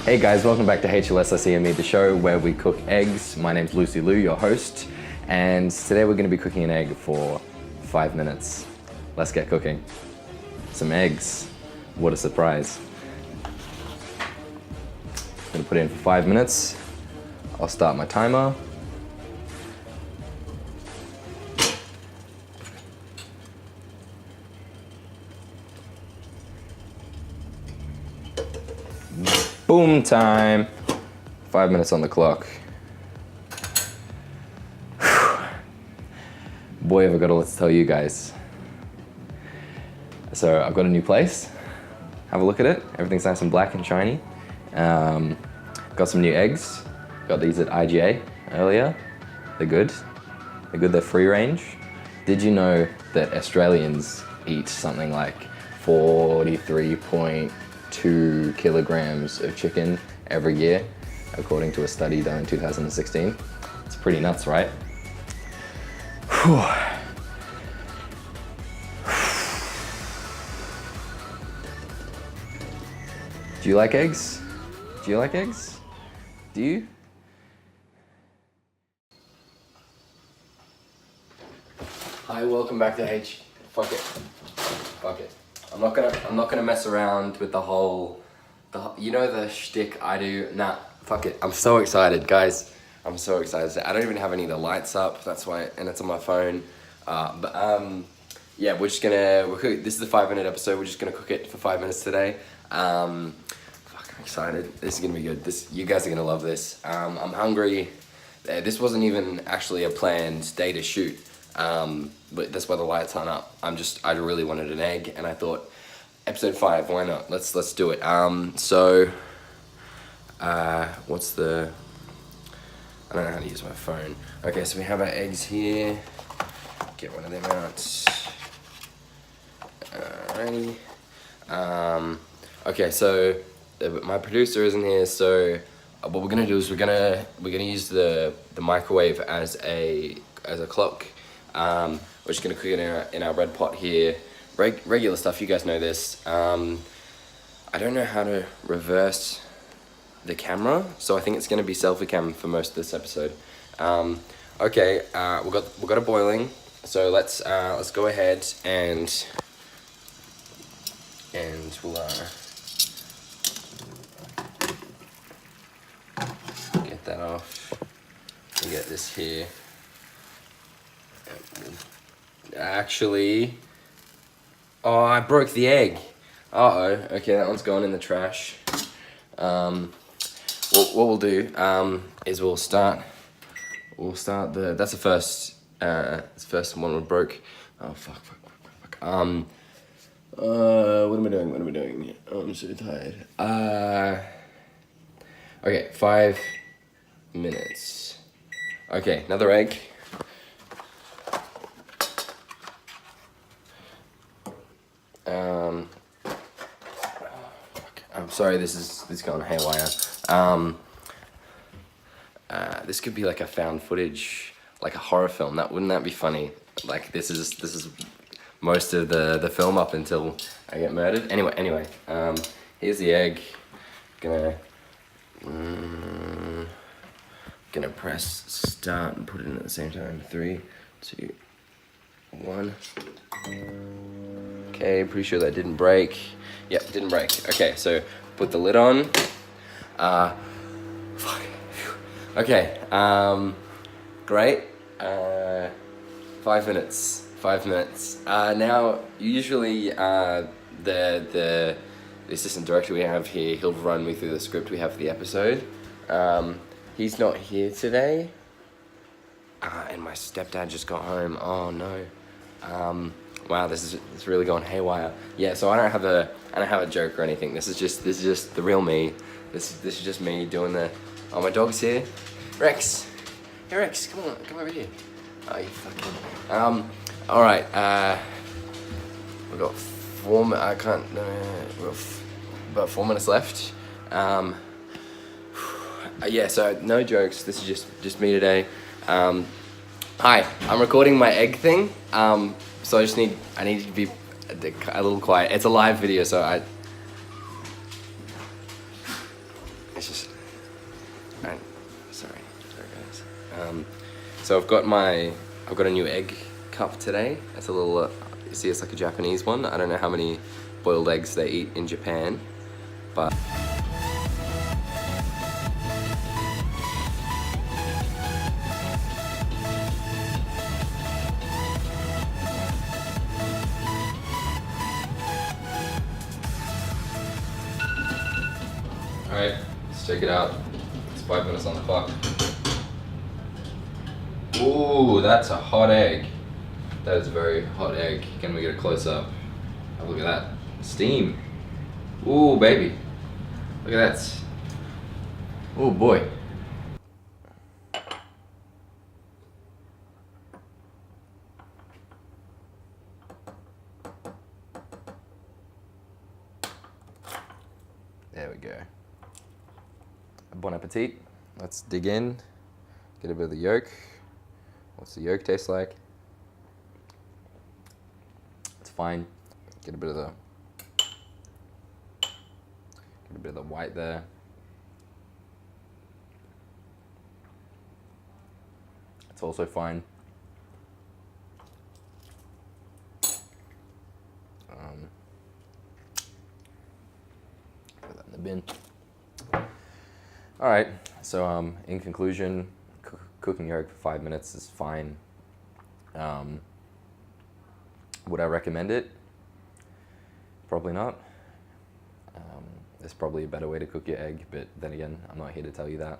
Hey guys, welcome back to HLSICME, the show where we cook eggs. My name's Lucy Liu, your host, and today we're going to be cooking an egg for 5 minutes. Let's get cooking. Some eggs. What a surprise. I'm going to put it in for 5 minutes. I'll start my timer. Boom time. 5 minutes on the clock. Whew. Boy, have I got a lot to tell you guys. So I've got a new place. Have a look at it. Everything's nice and black and shiny. Got some new eggs. Got these at IGA earlier. They're good. They're free range. Did you know that Australians eat something like 43.2 kilograms of chicken every year, according to a study done in 2016. It's pretty nuts, right? Whew. Do you like eggs? Do you like eggs? Do you? Hi, welcome back to Fuck it. I'm not gonna mess around with the whole, you know the shtick I do. Nah, fuck it. I'm so excited, guys. I'm so excited. I don't even have any of the lights up. That's why, and it's on my phone. Yeah, this is the 5 minute episode. We're just gonna cook it for 5 minutes today. I'm excited. This is gonna be good. You guys are gonna love this. I'm hungry. This wasn't even actually a planned day to shoot. But that's why the lights aren't up. I really wanted an egg, and I thought, episode 5, why not? Let's do it. I don't know how to use my phone. Okay, so we have our eggs here. Get one of them out. Alrighty. Okay, so my producer isn't here, so what we're gonna do is we're gonna use the microwave as a clock. We're just gonna cook it in our red pot here. Regular stuff, you guys know this. I don't know how to reverse the camera, so I think it's gonna be selfie cam for most of this episode. Okay, we got it boiling, so let's go ahead and we'll get that off. We'll get this here. Actually, oh, I broke the egg. Uh-oh. Okay, that one's gone in the trash. What we'll do is we'll start that's the first one we broke. Oh fuck. What am I doing? Oh, I'm so tired. Okay, 5 minutes. Okay, another egg. I'm sorry, this is going haywire. This could be like a found footage, like a horror film. Wouldn't that be funny? Like this is most of the film up until I get murdered. Anyway, here's the egg. Gonna press start and put it in at the same time. 3, 2, 1. Okay, pretty sure that didn't break. Yep, it didn't break. Okay, so put the lid on. Fuck. Okay, great. 5 minutes. 5 minutes. Now, usually the assistant director we have here, he'll run me through the script we have for the episode. He's not here today. And my stepdad just got home. Oh no. Wow, this is really going haywire. Yeah, so I don't have a joke or anything. This is just the real me. This is just me doing the. Oh, my dog's here. Rex. Hey Rex, come over here. Oh, you fucking. All right. We've got about 4 minutes left. Yeah, so no jokes. This is just me today. Hi, I'm recording my egg thing. So I need to be a little quiet. It's a live video, so it's So I've got a new egg cup today. It's a little, you see it's like a Japanese one. I don't know how many boiled eggs they eat in Japan, but alright, let's check it out. It's 5 minutes on the clock. Ooh, that's a hot egg. That is a very hot egg. Can we get a close up? Oh, look at that. Steam. Ooh, baby. Look at that. Oh boy. There we go. Bon appetit. Let's dig in. Get a bit of the yolk. What's the yolk taste like? It's fine. Get a bit of the white there. It's also fine. Put that in the bin. All right. So in conclusion, cooking yolk for 5 minutes is fine. Would I recommend it? Probably not. There's probably a better way to cook your egg, but then again, I'm not here to tell you that.